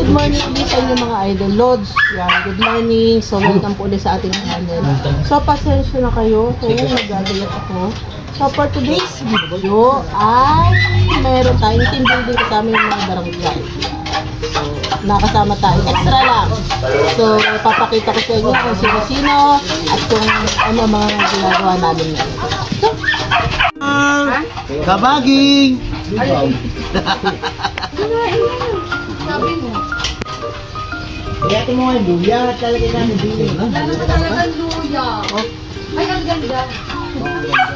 Good morning ulit sa inyo mga idol Lods. Good morning. So welcome po ulit sa ating channel. So pasensya na kayo kung nagagayat ako. So for today's video ay meron tayong team building kasama yung mga barangay. So nakasama tayo. Extra lang. So papakita ko sa inyo kung sino-sino at kung ano mga ginagawa namin ngayon. So, kabaging! sabi mo. Kaya ito mga luya, talaga namin bilhin. Lalo na talaga luya. Ay, ang ganda.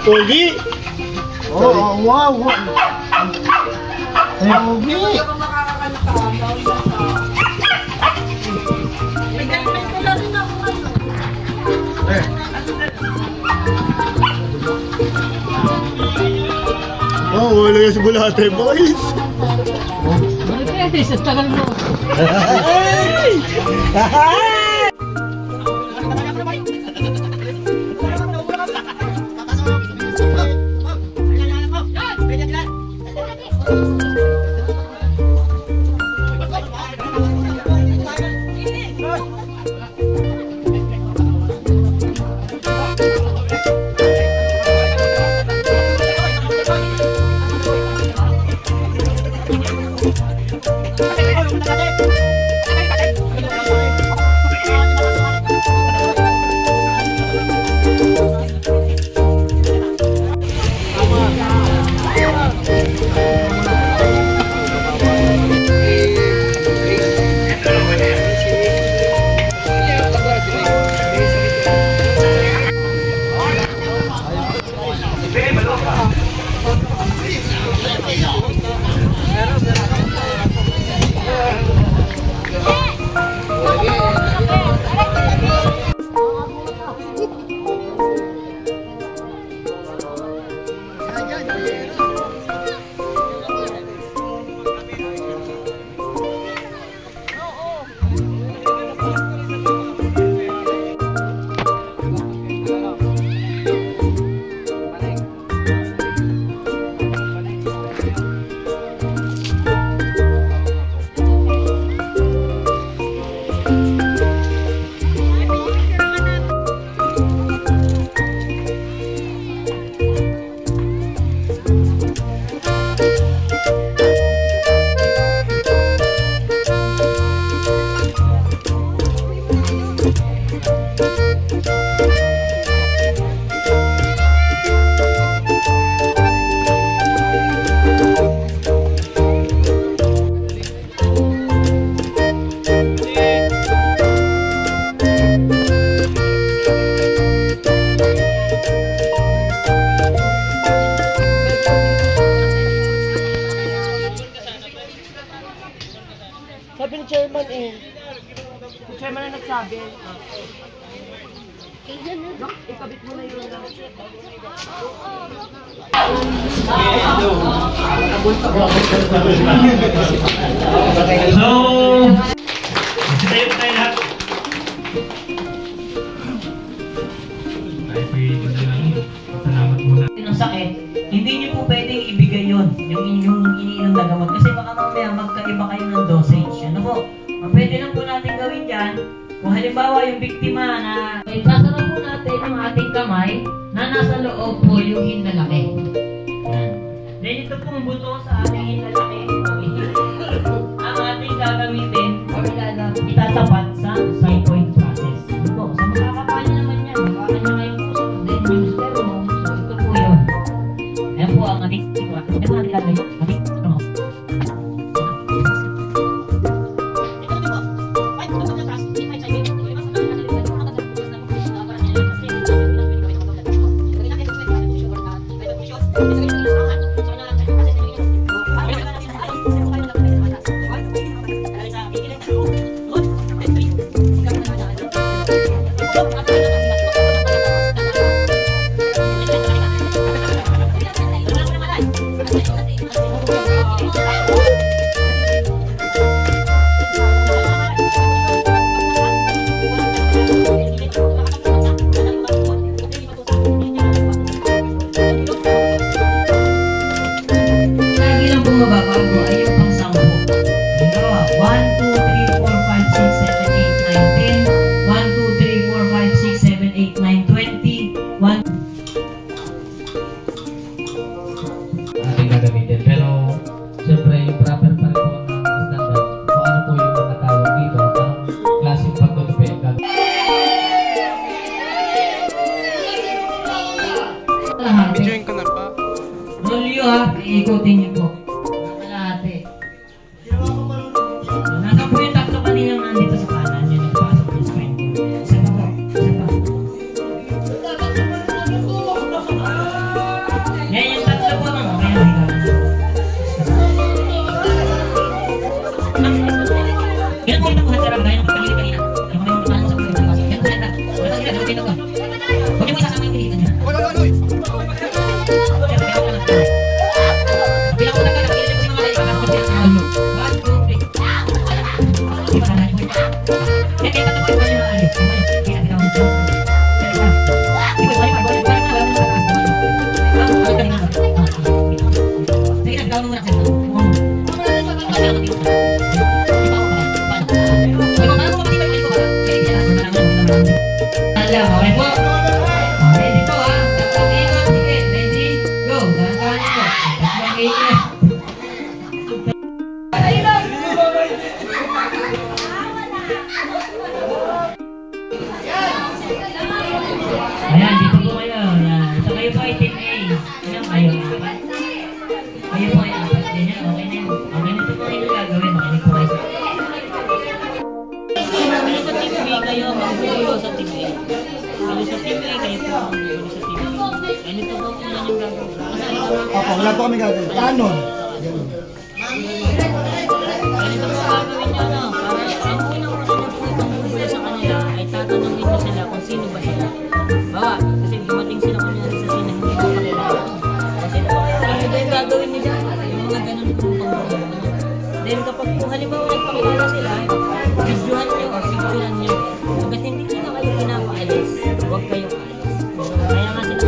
Pogi! Oh, wow! Ay, pogi! Oh, wala yung sa bulate, boys! Sa tagal mo. Sabi ni chairman eh. Si chairman na nagsabi. Ikabit mo na yun lang. So, tayo tayo lahat. Salamat muna. Ng sakit, hindi niyo po pwedeng ibigay yun, yung inyong iniinom na gamot. Kasi baka mamaya magkaiba kayo ng dosage. Ano po? Ang pwede lang po natin gawin dyan, kung halimbawa yung biktima na sasarap po natin yung ating kamay na nasa loob po yung hinlalaki. Yan. Then ito pong buto sa ating hinlalaki. Ang ating gagamitin, itatapat sa side point process. Ano po? Sa makakapanya naman yan. Makakanya kayo po. Then yung stereo. So ito po yun. Ayan po ang ating ito po ang ating lalagay. iikutin niyo po. Kalahati. Nasa po yung tatlo kaninang nandito sa kanan. Yun ang pasok yung screen ko. Isa pa po. Isa pa. Yan yung tatlo po nung okay na higa. Ganun po yung nakuha sa gaya ng pagkalit kanina. Ano kami yung paano sa pagkalit sa pasok. Ganun po yan na. Ganun po yan. Huwag niyo mo isasama yung kilitan niya. Bilang ko na ka, nakikita ko sa mga kailangan ko siya. 1, 2, 3. Di ba na po ito? Kaya kita to po yung mga alis. Kaya kita ko ito. Di ba yung mga parang na lang sa taas. Ang kanina. Sige na, gawin mo muna. Alam, okay po. Okay, dito ha. Tatapingan. Sige, ready, go. Dahan-dahan po. Tatlong ganyan. Ayan, dito po kayo. Ayan. Ito kayo po ay team A. Ilang kayo? Apat. Kayo po ay apat din yan. Okay na yun. Okay na ito po kayo gagawin. Makinig po kayo. Sa team B kayo, magbubulo sa team A. Kalo sa team A, kayo po ang magbubulo sa team A. Ganito po kung yan yung gagawin. Opo, wala po kami gagawin. Paano? Ganito po gagawin nyo, no? Para ang unang-una nyo po itong bubulo sa kanila ay tatanungin nyo sila kung sino ba sila. Bawa, kasi dumating sila kunyari sa sino hindi mo pakilala. Kasi ano ba yung gagawin nyo dyan? Yung mga ganun po pang-bubulo. Then kapag kung halimbawa nagpakilala sila, videohan nyo o picturean nyo. Hanggat hindi nyo na kayo pinapaalis, huwag kayong alis. Kaya nga sila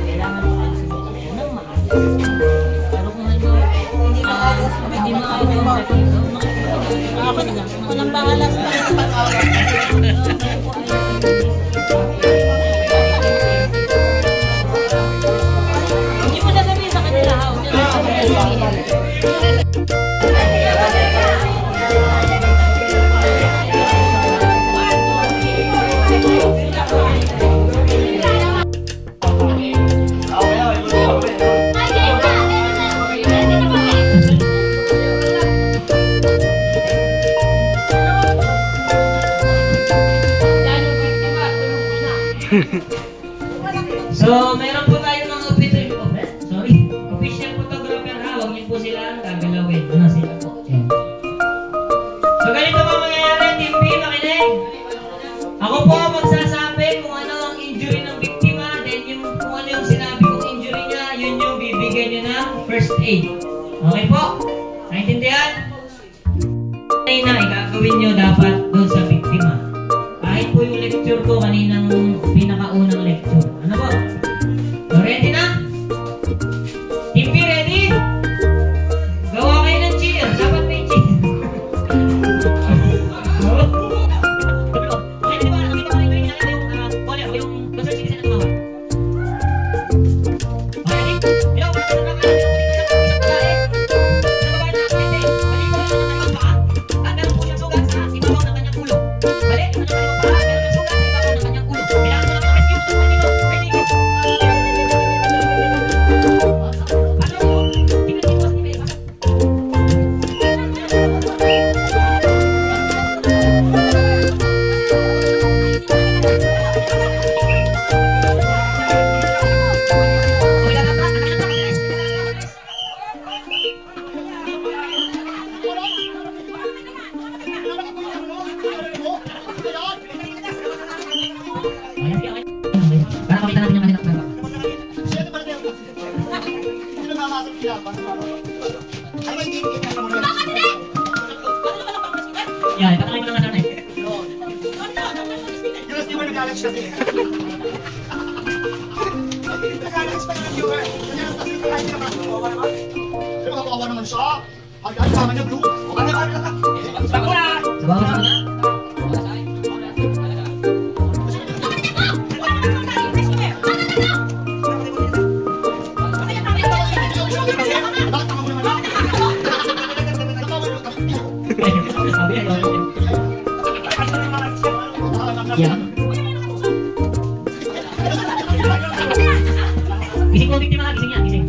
kailangan mo alis mo kayo ng maalis. Pero kung halimbawa, hindi maalis yung pagkakita, ako nang bahala sa hindi mo sasabihin sa kanila, ha? Huwag nyo sasabihin. So, meron po tayo ng official photographer ha. Huwag niyo po sila gagalawin. Ano sila po? Yan. So, ganito po mangyayari. Team B, makinig. Ako po magsasabi kung ano ang injury ng biktima. Then, kung ano yung sinabi kong injury niya, yun yung bibigyan niyo ng first aid. Okay po? Naintindihan? Ay na, igagawin niyo dapat doon sa biktima. Kahit po yung lecture ko kaninang pinakaunang lecture. Ano po? So, ready na? Team B, ready? Gawa kayo ng cheer. Dapat may cheer. Okay, di ba? Nakita ko kayo yung kole o yung concert series na tumawa. Okay, ready? Hello, mga kasama ka. Isang pagkain. Sa babae na aksidente. Balik ko lang ang kanyang paa. At meron po siyang sugat sa ibabaw ng kanyang ulo. Balik, ito na kanyang paa. Meron siyang sugat sa ibabaw ng kanyang ulo. Kailangan ko lang ng rescue. Ready, go. Yan, patangayin mo lang nga sana eh. Yung di mo nag-alex kasi. Nag-alex pa yung viewer. Sino makakuha naman siya? Hanggang sama niya, Blue. Sabaw na! Sabaw na! Gising mo biktima ka, gising yan, gising.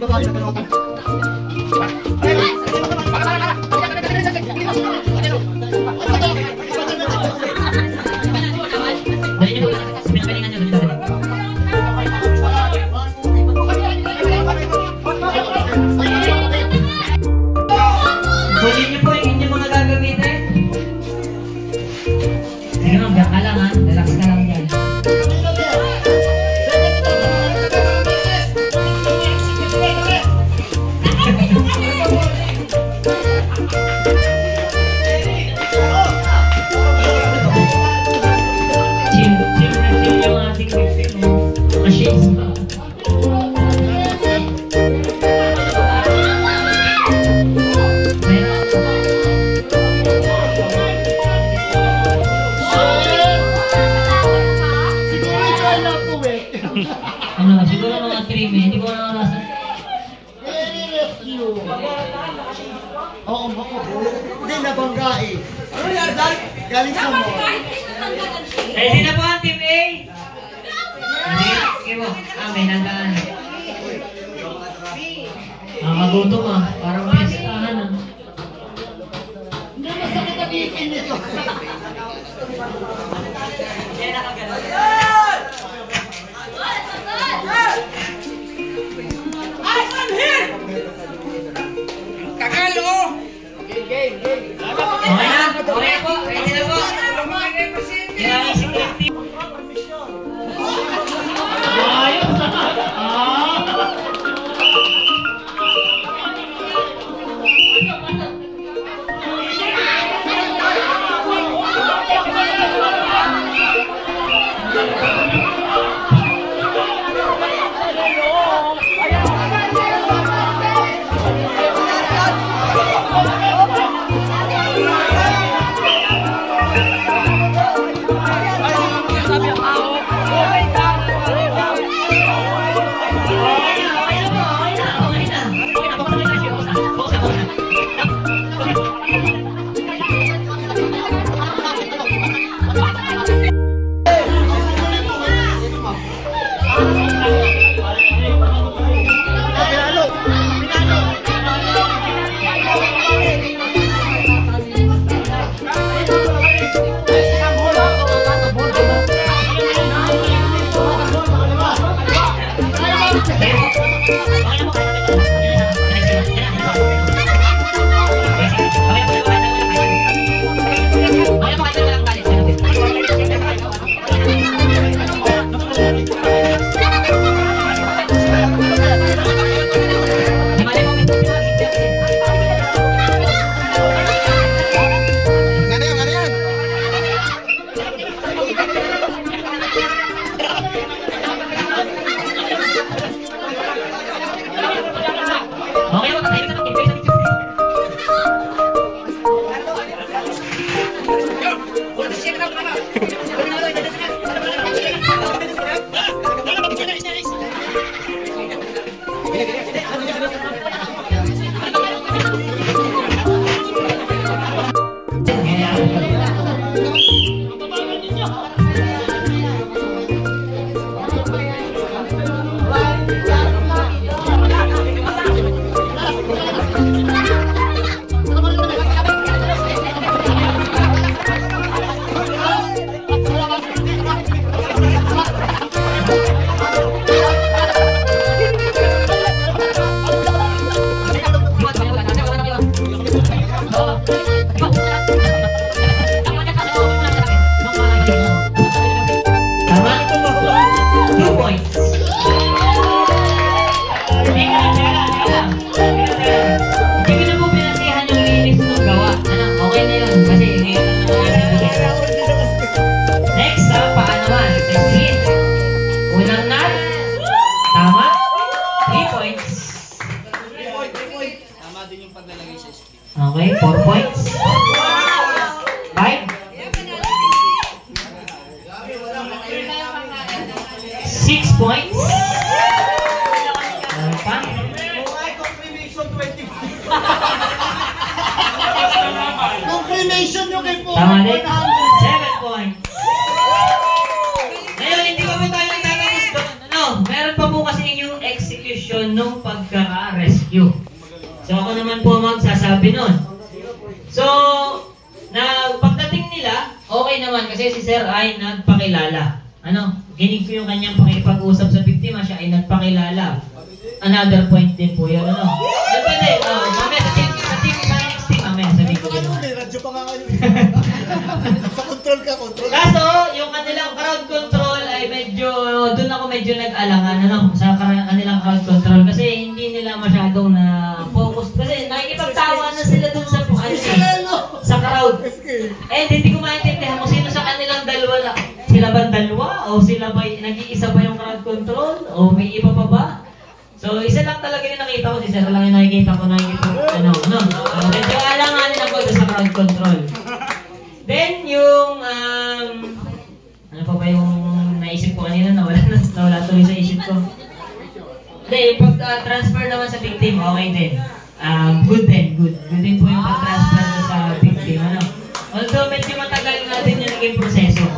yung babae na kalotan. Kunin niyo po yung inyong mga gagamitin. Sige ma'am, diyan ka lang ha. Relax ka lang dyan. Chill yung ating victim. Machines ba? Ano, siguro mga 3 men, hindi ko na nasa. Oo, bako. Hindi nabangga eh. Ano yan, Dad? Galing sa mo. Ready na po ang Team A? Sige po. May nandaan. Magutom parang pestahan Hindi masakit ang ikin nito. Yan nakagano'n. Okay na po. Ready na po. Yan ang secret team. Ayos Okay, 4 points. 5. 6 points. Confirmation nyo kay po. Tama din. 7 points. Ngayon, hindi pa po tayo nagtatapos doon. Meron pa po kasi yung execution nung pagkaka pag-rescue. So ako naman po magsasabi nun. So, pagdating nila, okay naman kasi si Sir ay nagpakilala. Ginig ko yung kanyang pakipag-usap sa biktima, siya ay nagpakilala. Another point din po yun, Pwede, mamaya sa team next team, mamaya sabihin ko yun. Radyo pa nga kayo. Sa control ka, control. Kaso, yung kanilang crowd control ay doon ako medyo nag-alangan, sa kanilang crowd control kasi hindi nila masyadong na-focus. Kasi nakikipagtawa na sila doon sa crowd. Hindi ko maintindihan kung sino sa kanilang dalawa. Sila ba dalawa? O sila ba nag-iisa ba yung crowd control? O may iba pa ba? So, isa lang talaga yung nakita ko. Si Sir lang yung nakikita ko. Medyo alanganin ako doon sa crowd control. Then, yung, ano pa ba yung naisip ko kanina? Nawala tuloy sa isip ko. Then, yung pag-transfer naman sa victim, okay din. Good din. Good din po yung pag-transfer sa victim. Although, medyo matagal nga din yung naging proseso.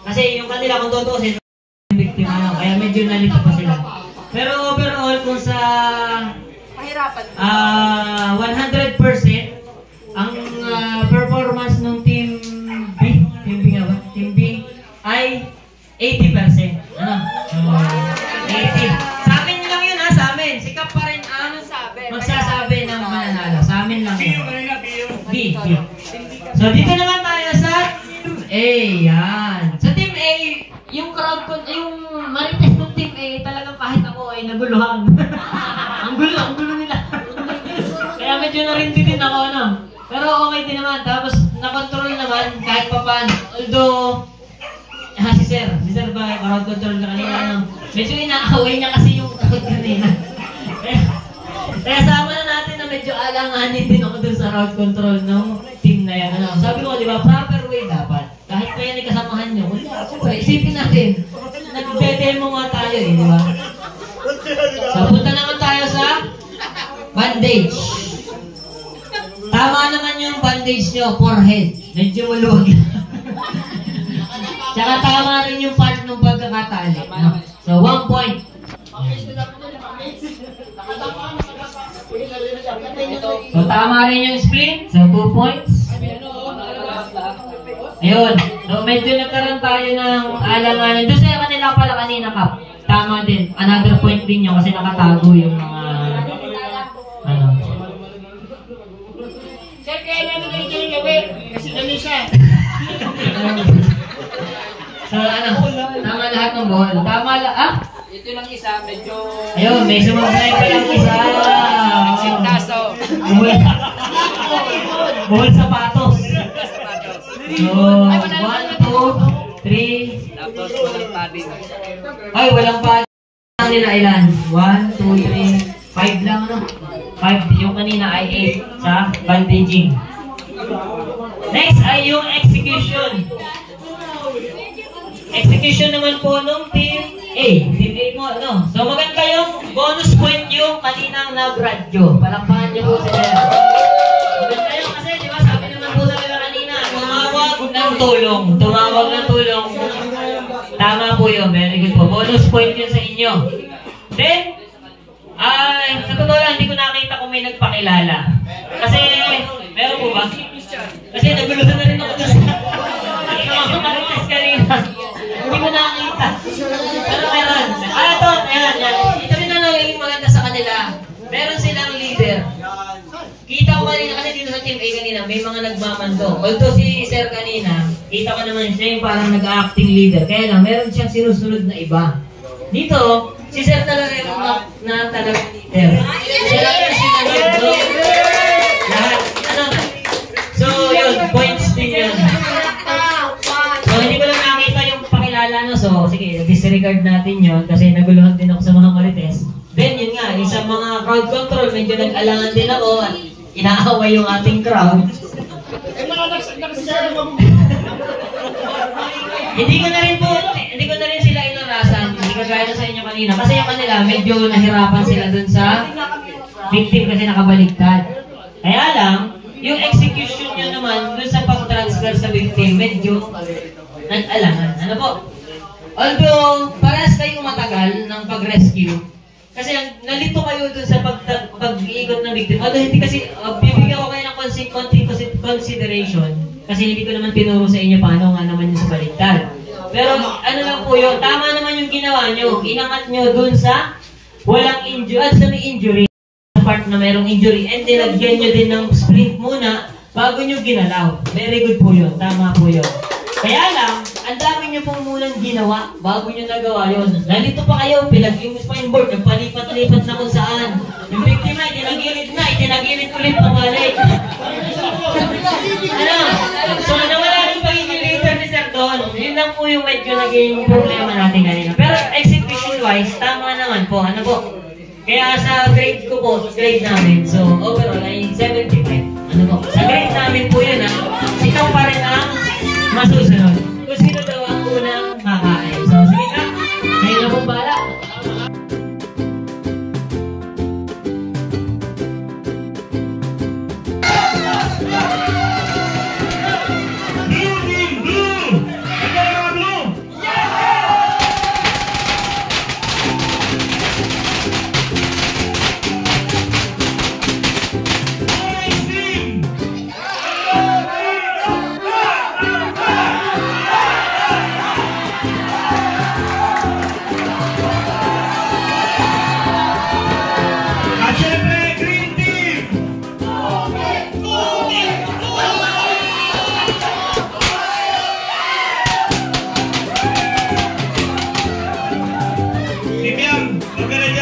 Kasi yung kanila, kung totoo sila yung victim, kaya medyo nalito pa sila. Pero overall, kung sa 100%, ang performance ng Team B ay 80%. 80. Sa amin lang yun sa amin. Sikap pa rin ang magsasabi ng mananalo. Sa amin lang yun. B. So dito naman tayo sa Team A. Yan. Sa Team A, yung marites ng Team A, talagang kahit ako ay naguluhan. ang gulo nila. Kaya medyo narindi din ako, Pero okay din naman. Tapos, na-control naman kahit pa paano. Although, si Sir ba, crowd control ka kanina, medyo inaaway niya kasi yung crowd kanina. Kaya sama na natin na medyo alanganin din ako dun sa crowd control ng team na yan. Sabi ko, di ba, proper way dapat. Kahit pa yan ay kasamahan nyo. Siyempre, isipin natin. Nagde-demo nga tayo di ba? So, punta naman tayo sa bandage. Tama naman yung bandage nyo, forehead. Medyo maluwag. Tsaka tama rin yung part ng pagkakatali. So, 1 point. So, tama rin yung split. So, 2 points. Ayun. So, medyo nagkaroon tayo ng alanganin. Doon sa kanila pala kanina, Kap. Tama din. Another point din nyo kasi nakatago yung mga Sir, kaya namin kayo dyan gawin. Kasi dali siya. So, tama lahat ng ball. Tama lahat. Ito lang isa, medyo... Ayun, may sumabay pa lang isa. Sintaso. Buhol sapatos. So, 1, 2, 3. Tapos walang padding. Ay, walang padding. Ang nila ilan? 1, 2, 3, 5 lang, 5. Yung kanina ay 8 sa bandaging. Next ay yung execution. Execution naman po nung Team A. Team A mo, So, maganda yung bonus point yung kaninang nag-radyo. Palakpakan niyo po sila. Maganda yun kasi, di ba, sabi naman po sila kanina, tumawag ng tulong. Tama po yun. Very good po. Bonus point yun sa inyo. Then, sa totoo lang, hindi ko nakita kung may nagpakilala. Kasi, meron po ba? Kasi naguluhan na rin ako doon sa mga marites kanina. Hindi ko nakita. Pero meron. Ito, ayan. Ito rin yung maganda sa kanila. Meron silang leader. Kita ko kanina, kasi dito sa Team A kanina, may mga nagmamando. Although si Sir kanina, kita ko naman siya yung parang nag-acting leader. Kaya lang, meron siyang sinusunod na iba. Dito, si Sir talaga yung na talaga leader. Siya lang yung sinunod. Lahat. So, yun, points din yun. So, hindi ko lang nakita yung pakilala, So, sige, disregard natin yun kasi naguluhan din ako sa mga marites. Then, yun nga, yung sa mga crowd control, medyo nag-alangan din ako at inaaway yung ating crowd. Hindi ko na rin sila inarasan, hindi kagaya sa inyo kanina. Kasi yung kanila, medyo nahirapan sila dun sa victim kasi nakabaligtad. Kaya lang, yung execution nyo naman, dun sa pag-transfer sa victim, medyo nag-alangan. Ano po? Although, parehas kayong matagal ng pag-rescue, kasi nalito kayo dun sa pag ikot ng victim. Although hindi kasi, bibigyan ko kayo ng konting consideration kasi hindi ko naman tinuro sa inyo paano nga naman yung sa baliktad. Pero ano lang po yun, tama naman yung ginawa nyo. Inangat nyo dun sa walang injury, at sa may injury, sa part na merong injury, and nilagyan nyo din ng splint muna bago nyo ginalaw. Very good po yun, tama po yun. Kaya lang, ang dami nyo pong munang ginawa bago nyo nagawa yun. Nandito pa kayo, yung spine board, nagpalipat-lipat na kung saan. Yung biktima, itinagilid ulit pabalik. Ano? So, nawala rin pagiging leader ni Sir Don. Yun lang po yung medyo naging problema natin kanina. Pero execution-wise, tama naman po. Ano po? Kaya sa grade ko po, grade namin. So, overall ay 75. Ano po? Sa grade namin po yun, ha? Ikaw pa rin ang masusunod. Kung sino daw ang unang kakain. So, sige na. Ngayon na pong bala.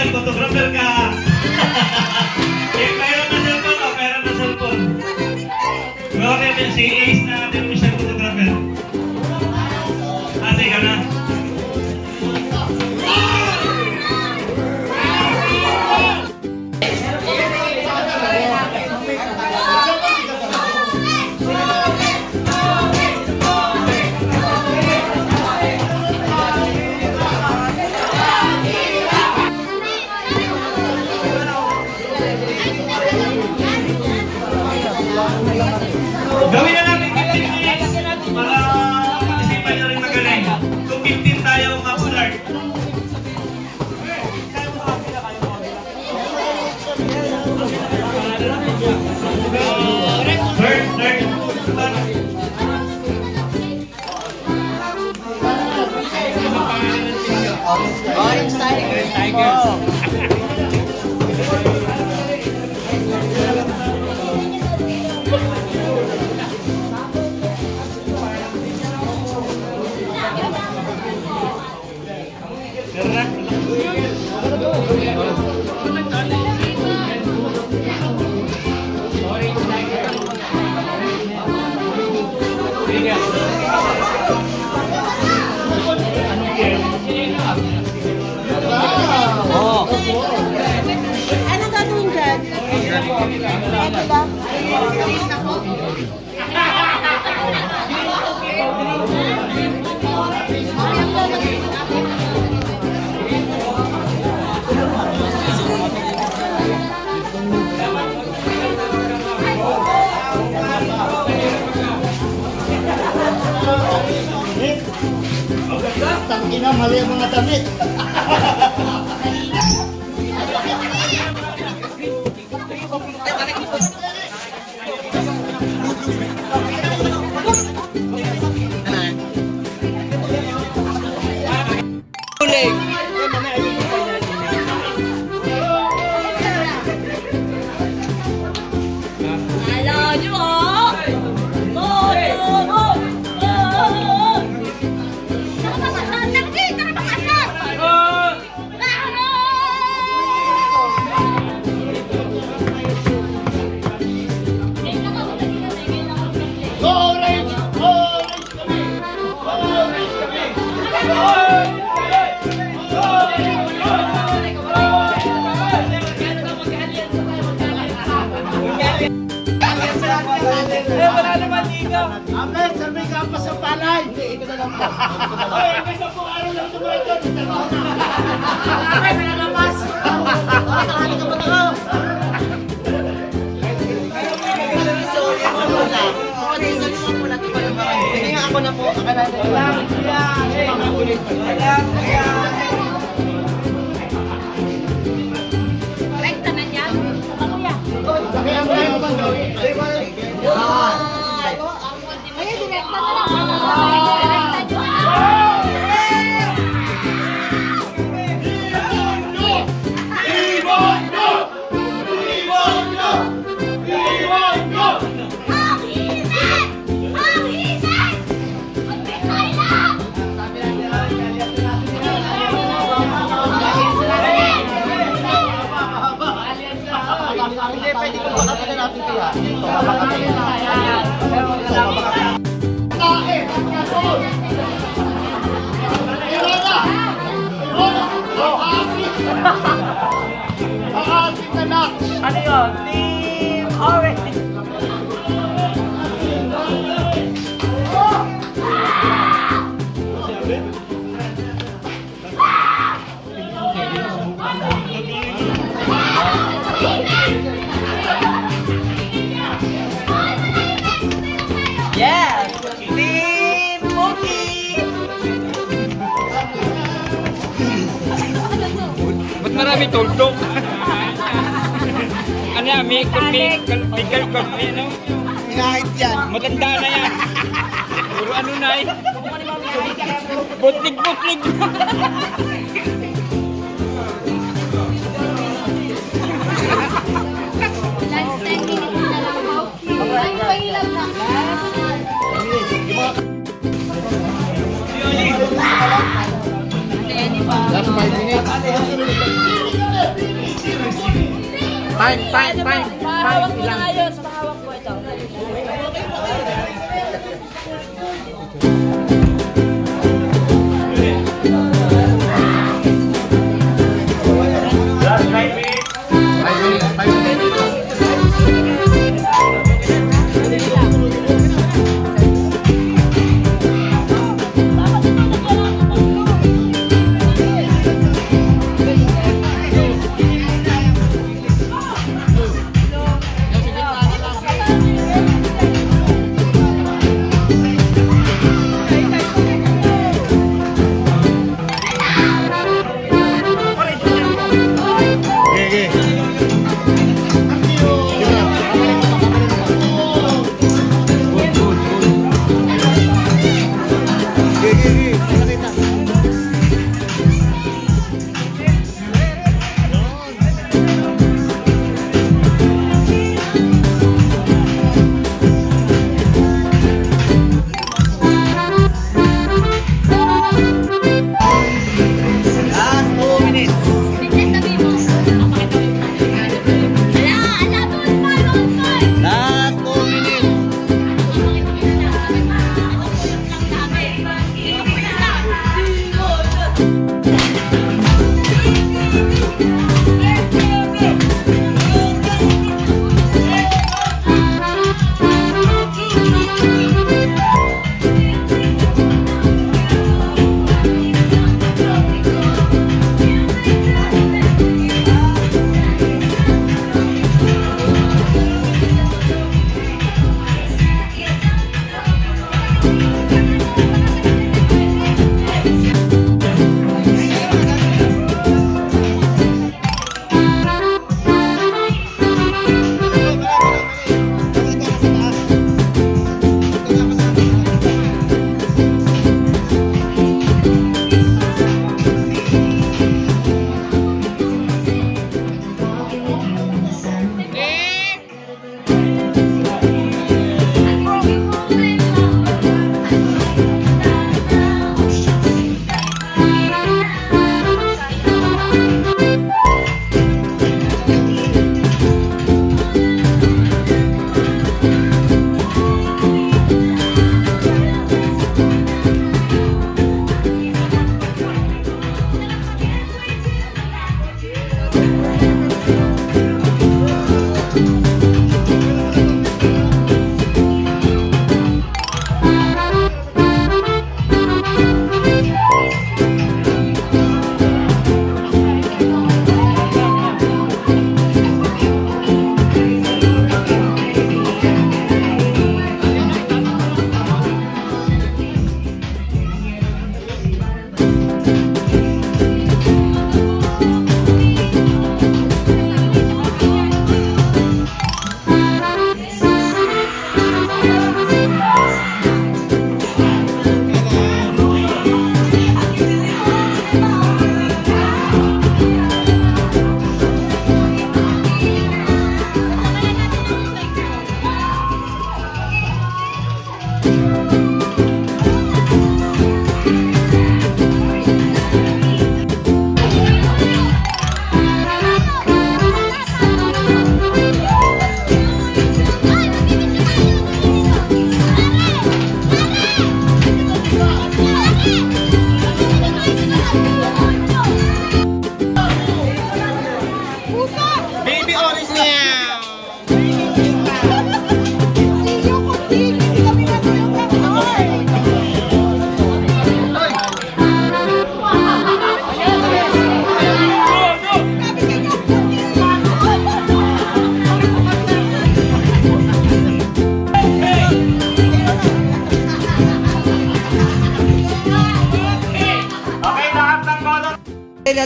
Photographer ka! Mayroon na cellphone o? Mayroon na cellphone. Gloria din si Ace na ating mission photographer. Sige ka na. Gawin na natin 15 minutes para isipan nyo rin magaling. Kung 15 tayo mag-start. Orange Tiger. Ano gagawin dyan? Ito ba? Tangina, mali ang mga damit. Amen, sabi ka pa sa palay. Ito na lang po. Ay, may 10 araw lang ito ito. Ay, pinalamas. Ay, ka ba ito? Sorry ako muna. Kasi sa luwa ko na ito pa naman. Hindi nga ako na po. Akala na ito. Rekta na yan. Ako yan. direkta na lang. Direkta nyo. Hindi, pwede ko makatagal natin kaya. Dito, makatagal natin. Ano yun? Team Orange! Yes! Team Mookie! Ba't marami tuldok? Ano yan? May kalkal, no? Kahit yan. Matanda na yan. Puro ano na eh. Butlig. Last 10 minutes na lang po. Ay, pahilang na. Last 5 minutes. Time. Mahawak mo na ngayon. Mahawak mo ito. Last 5 minutes. 5 minutes.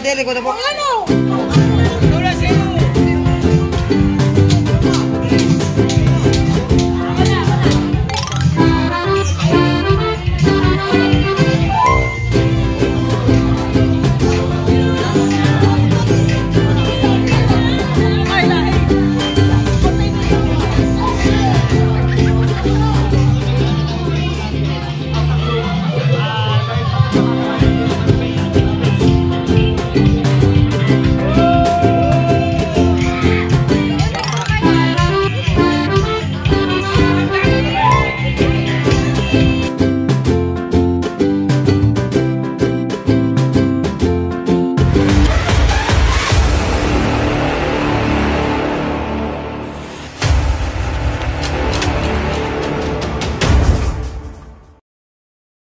Deli ko na po. Ano?